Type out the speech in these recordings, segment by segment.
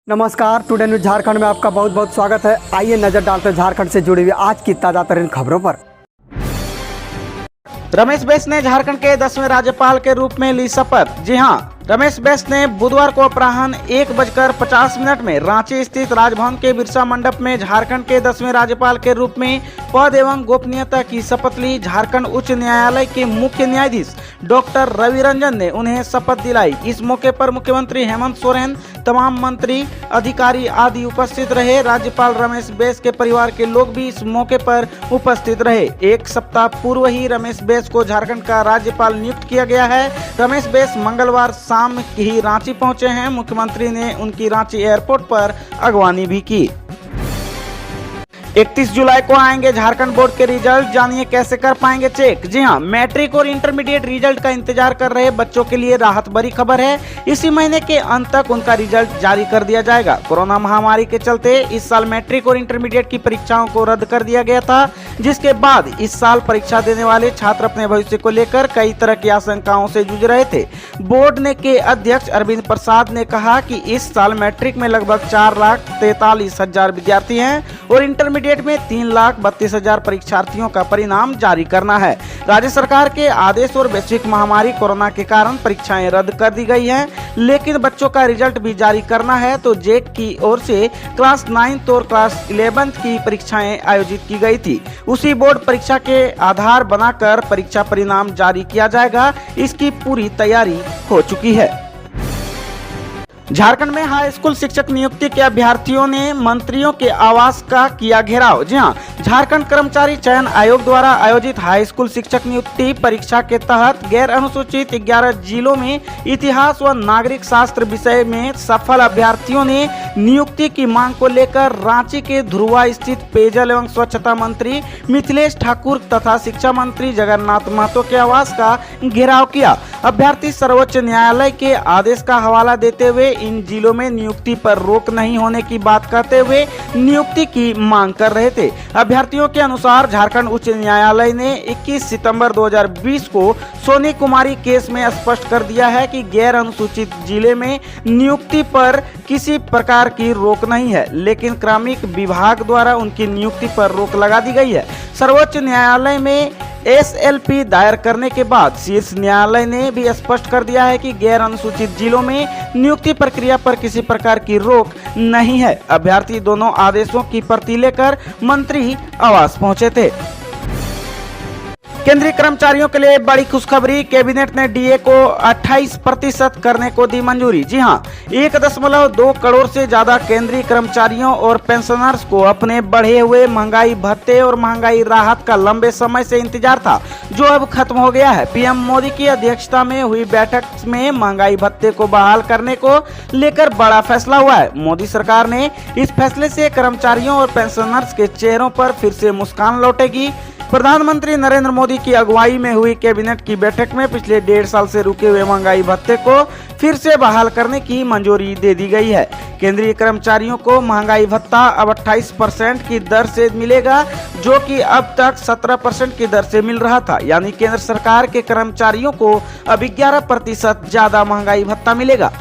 नमस्कार, today news Jharkhand में आपका बहुत बहुत स्वागत है। आइए नजर डालते हैं झारखंड से जुड़ी हुई आज की ताजा तरीन खबरों पर। रमेश बैस ने झारखंड के 10वें राज्यपाल के रूप में ली शपथ। जी हां, रमेश बैस ने बुधवार को अपराह्न 1:50 में रांची स्थित राजभवन के बिरसा मंडप में झारखंड के 10वें राज्यपाल के रूप में पद एवं गोपनीयता की शपथ ली। झारखंड उच्च न्यायालय के मुख्य न्यायाधीश डॉक्टर रवि रंजन ने उन्हें शपथ दिलाई। इस मौके पर मुख्यमंत्री हेमंत सोरेन, तमाम मंत्री, अधिकारी आदि उपस्थित रहे। राज्यपाल रमेश बैस के परिवार के लोग भी इस मौके पर उपस्थित रहे। एक सप्ताह पूर्व ही रमेश बैस को झारखंड का राज्यपाल नियुक्त किया गया है। रमेश बैस मंगलवार शाम ही रांची पहुंचे हैं। मुख्यमंत्री ने उनकी रांची एयरपोर्ट पर अगवानी भी की। 31 जुलाई को आएंगे झारखंड बोर्ड के रिजल्ट, जानिए कैसे कर पाएंगे चेक। जी हां, मैट्रिक और इंटरमीडिएट रिजल्ट का इंतजार कर रहे बच्चों के लिए राहत भरी खबर है। इसी महीने के अंत तक उनका रिजल्ट जारी कर दिया जाएगा। कोरोना महामारी के चलते इस साल मैट्रिक और इंटरमीडिएट की परीक्षाओं को रद्द कर दिया गया था, जिसके बाद इस साल परीक्षा देने वाले छात्र अपने भविष्य को लेकर कई तरह की आशंकाओं से जूझ रहे थे। बोर्ड ने के अध्यक्ष अरविंद प्रसाद ने कहा कि इस साल मैट्रिक में लगभग 4,43,000 विद्यार्थी हैं और इंटरमीडिएट में 3,32,000 परीक्षार्थियों का परिणाम जारी करना है। राज्य सरकार के आदेश और वैश्विक महामारी कोरोना के कारण परीक्षाएं रद्द कर दी गई हैं, लेकिन बच्चों का रिजल्ट भी जारी करना है। तो जेक की ओर से क्लास 9 और क्लास 11 की परीक्षाएं आयोजित की गई थी। उसी बोर्ड परीक्षा के आधार बनाकर परीक्षा परिणाम जारी किया जाएगा। इसकी पूरी तैयारी हो चुकी है। झारखंड में हाई स्कूल शिक्षक नियुक्ति के अभ्यर्थियों ने मंत्रियों के आवास का किया घेराव। जी हां, झारखंड कर्मचारी चयन आयोग द्वारा आयोजित हाई स्कूल शिक्षक नियुक्ति परीक्षा के तहत गैर अनुसूचित 11 जिलों में इतिहास व नागरिक शास्त्र विषय में सफल अभ्यर्थियों ने नियुक्ति की मांग को लेकर रांची के ध्रुवा स्थित पेयजल एवं स्वच्छता मंत्री मिथिलेश ठाकुर तथा शिक्षा मंत्री जगन्नाथ महतो के आवास का घेराव किया। अभ्यर्थी सर्वोच्च न्यायालय के आदेश का हवाला देते हुए इन जिलों में नियुक्ति पर रोक नहीं होने की बात कहते हुए नियुक्ति की मांग कर रहे थे। अभ्यर्थियों के अनुसार झारखंड उच्च न्यायालय ने 21 सितंबर 2020 को सोनी कुमारी केस में स्पष्ट कर दिया है कि गैर अनुसूचित जिले में नियुक्ति पर किसी प्रकार की रोक नहीं है, लेकिन क्रमिक विभाग द्वारा उनकी नियुक्ति पर रोक लगा दी गई है। सर्वोच्च न्यायालय में SLP दायर करने के बाद शीर्ष न्यायालय ने भी स्पष्ट कर दिया है कि गैर अनुसूचित जिलों में नियुक्ति प्रक्रिया पर किसी प्रकार की रोक नहीं है। अभ्यर्थी दोनों आदेशों की प्रति लेकर मंत्री आवास पहुंचे थे। केंद्रीय कर्मचारियों के लिए बड़ी खुशखबरी, कैबिनेट ने DA को 28% करने को दी मंजूरी। जी हां, 1.2 करोड़ से ज्यादा केंद्रीय कर्मचारियों और पेंशनर्स को अपने बढ़े हुए महंगाई भत्ते और महंगाई राहत का लंबे समय से इंतजार था, जो अब खत्म हो गया है। PM मोदी की अध्यक्षता में हुई बैठक में महंगाई भत्ते को बहाल करने को लेकर बड़ा फैसला हुआ है। मोदी सरकार ने इस फैसले से कर्मचारियों और पेंशनर्स के चेहरों पर फिर से मुस्कान लौटेगी। प्रधानमंत्री नरेंद्र मोदी की अगुवाई में हुई कैबिनेट की बैठक में पिछले 1.5 साल से रुके हुए महंगाई भत्ते को फिर से बहाल करने की मंजूरी दे दी गई है। केंद्रीय कर्मचारियों को महंगाई भत्ता अब 28% की दर से मिलेगा, जो कि अब तक 17% की दर से मिल रहा था। यानी केंद्र सरकार के कर्मचारियों को अब 11% ज्यादा महंगाई भत्ता मिलेगा।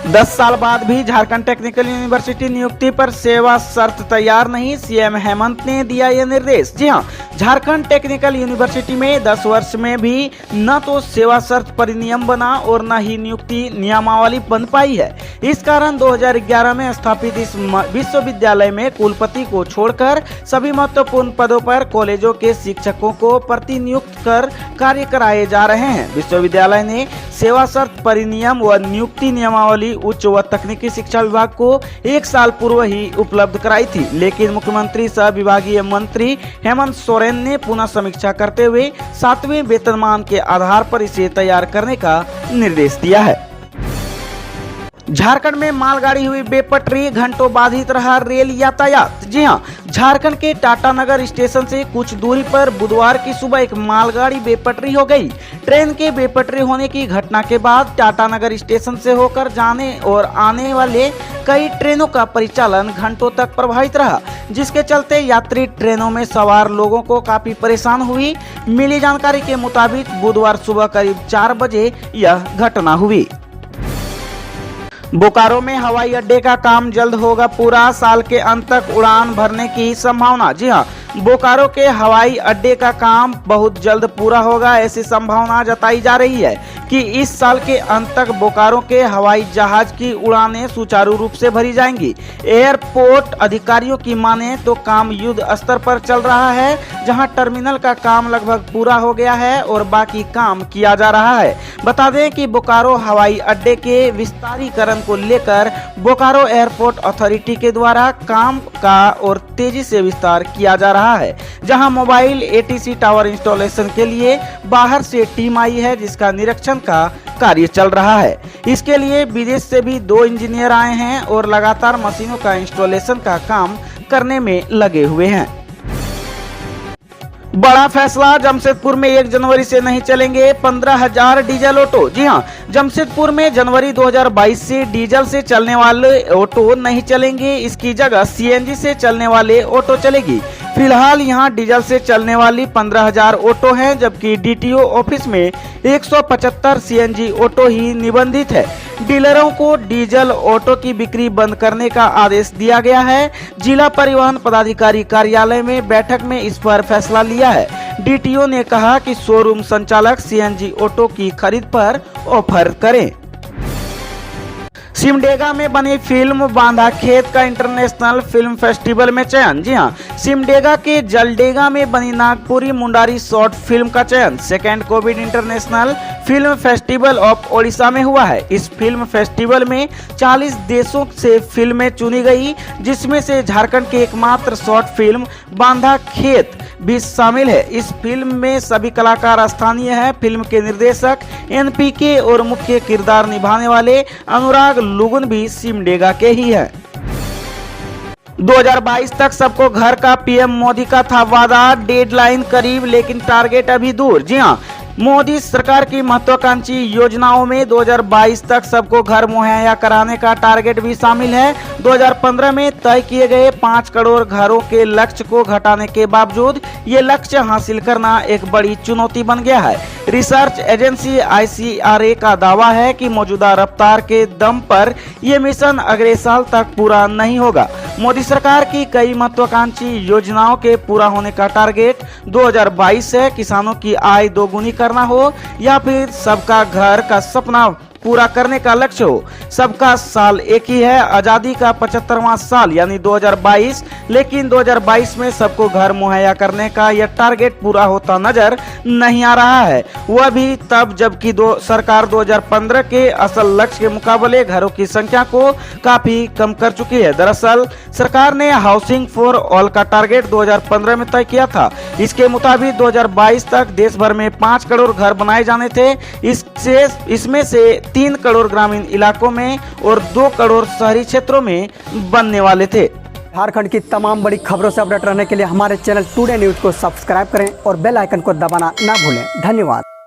10 साल बाद भी झारखंड टेक्निकल यूनिवर्सिटी नियुक्ति पर सेवा शर्त तैयार नहीं, CM हेमंत ने दिया यह निर्देश। जी हां, झारखंड टेक्निकल यूनिवर्सिटी में 10 वर्ष में भी न तो सेवा शर्त परिनियम बना और न ही नियुक्ति नियमावली बन पाई है। इस कारण 2011 में स्थापित इस विश्वविद्यालय में कुलपति को छोड़कर सभी महत्वपूर्ण पदों पर कॉलेजों के शिक्षकों को प्रतिनियुक्त कर कार्य कराए जा रहे हैं। विश्वविद्यालय ने सेवा शर्त परिनियम व नियुक्ति नियमावली उच्च व तकनीकी शिक्षा विभाग को 1 साल पूर्व ही उपलब्ध कराई थी, लेकिन मुख्यमंत्री सह विभागीय मंत्री हेमंत सोरेन ने पुनः समीक्षा करते हुए 7वें वेतनमान के आधार पर इसे तैयार करने का निर्देश दिया है। झारखंड में मालगाड़ी हुई बेपटरी, घंटों बाधित रहा रेल यातायात। जी हां, झारखंड के टाटानगर स्टेशन से कुछ दूरी पर बुधवार की सुबह एक मालगाड़ी बेपटरी हो गई। ट्रेन के बेपटरी होने की घटना के बाद टाटानगर स्टेशन से होकर जाने और आने वाले कई ट्रेनों का परिचालन घंटों तक प्रभावित रहा, जिसके चलते यात्री ट्रेनों में सवार लोगों को काफी परेशान हुई। मिली जानकारी के मुताबिक बुधवार सुबह करीब 4 बजे यह घटना हुई। बोकारो में हवाई अड्डे का काम जल्द होगा पूरा, साल के अंत तक उड़ान भरने की संभावना। जी हां, बोकारो के हवाई अड्डे का काम बहुत जल्द पूरा होगा, ऐसी संभावना जताई जा रही है कि इस साल के अंत तक बोकारो के हवाई जहाज की उड़ानें सुचारू रूप से भरी जाएंगी। एयरपोर्ट अधिकारियों की माने तो काम युद्ध स्तर पर चल रहा है, जहां टर्मिनल का काम लगभग पूरा हो गया है और बाकी काम किया जा रहा है। बता दें कि बोकारो हवाई अड्डे के विस्तारीकरण को लेकर बोकारो एयरपोर्ट अथॉरिटी के द्वारा काम का और तेजी से विस्तार किया जा रहा है, जहां मोबाइल एटीसी टावर इंस्टॉलेशन के लिए बाहर से टीम आई है, जिसका निरीक्षण का कार्य चल रहा है। इसके लिए विदेश से भी 2 इंजीनियर आए हैं और लगातार मशीनों का इंस्टॉलेशन का काम करने में लगे हुए हैं। बड़ा फैसला, जमशेदपुर में 1 जनवरी से नहीं चलेंगे 15,000 डीजल ऑटो। जी हां, जमशेदपुर में जनवरी 2022 से डीजल से चलने वाले ऑटो नहीं चलेंगे, इसकी जगह सीएनजी से चलने वाले ऑटो चलेगी। फिलहाल यहां डीजल से चलने वाली 15,000 ऑटो हैं, जबकि डीटीओ ऑफिस में 175 सीएनजी ऑटो ही निबंधित है। डीलरों को डीजल ऑटो की बिक्री बंद करने का आदेश दिया गया है। जिला परिवहन पदाधिकारी कार्यालय में बैठक में इस पर फैसला लिया है। डीटीओ ने कहा कि शोरूम संचालक सीएनजी ऑटो की खरीद पर ऑफर करें। सिमडेगा में बनी फिल्म बांधा खेत का इंटरनेशनल फिल्म फेस्टिवल में चयन। जी हां, सिमडेगा के जलडेगा में बनी नागपुरी मुंडारी शॉर्ट फिल्म का चयन second Covid international film festival of Odisha में हुआ है। इस फिल्म फेस्टिवल में 40 देशों से फिल्में चुनी गई, जिसमें से झारखंड की एकमात्र शॉर्ट फिल्म बांधा खेत भी शामिल है। इस फिल्म में सभी कलाकार स्थानीय हैं। फिल्म के निर्देशक एनपीके और मुख्य किरदार निभाने वाले अनुराग लुगुन भी सिमडेगा के ही हैं। 2022 तक सबको घर का पीएम मोदी का था वादा, डेडलाइन करीब लेकिन टारगेट अभी दूर। जी हां, मोदी सरकार की महत्वाकांक्षी योजनाओं में 2022 तक सबको घर मुहैया कराने का टारगेट भी शामिल है। 2015 में तय किए गए 5 करोड़ घरों के लक्ष्य को घटाने के बावजूद ये लक्ष्य हासिल करना एक बड़ी चुनौती बन गया है। रिसर्च एजेंसी ICRA का दावा है कि मौजूदा रफ्तार के दम पर यह मिशन अगले साल तक पूरा नहीं होगा। मोदी सरकार की कई महत्वाकांक्षी योजनाओं के पूरा होने का टारगेट 2022 है। किसानों की आय दोगुनी करना हो या फिर सबका घर का सपना पूरा करने का लक्ष्य हो। सबका साल एक ही है, आजादी का 75वां साल यानी 2022, लेकिन 2022 में सबको घर मुहैया करने का यह टारगेट पूरा होता नजर नहीं आ रहा है। वह भी तब जबकि सरकार 2015 के असल लक्ष्य के मुकाबले घरों की संख्या को काफी कम कर चुकी है। दरअसल सरकार ने हाउसिंग फॉर ऑल का टारगेट 2015 में तय किया था। इसके मुताबिक 2022 तक देश भर में 5 करोड़ घर बनाए जाने थे। इसमें से 3 करोड़ ग्रामीण इलाकों में और 2 करोड़ शहरी क्षेत्रों में बनने वाले थे। झारखंड की तमाम बड़ी खबरों से अपडेट रहने के लिए हमारे चैनल टुडे न्यूज़ को सब्सक्राइब करें और बेल आइकन को दबाना ना भूलें। धन्यवाद।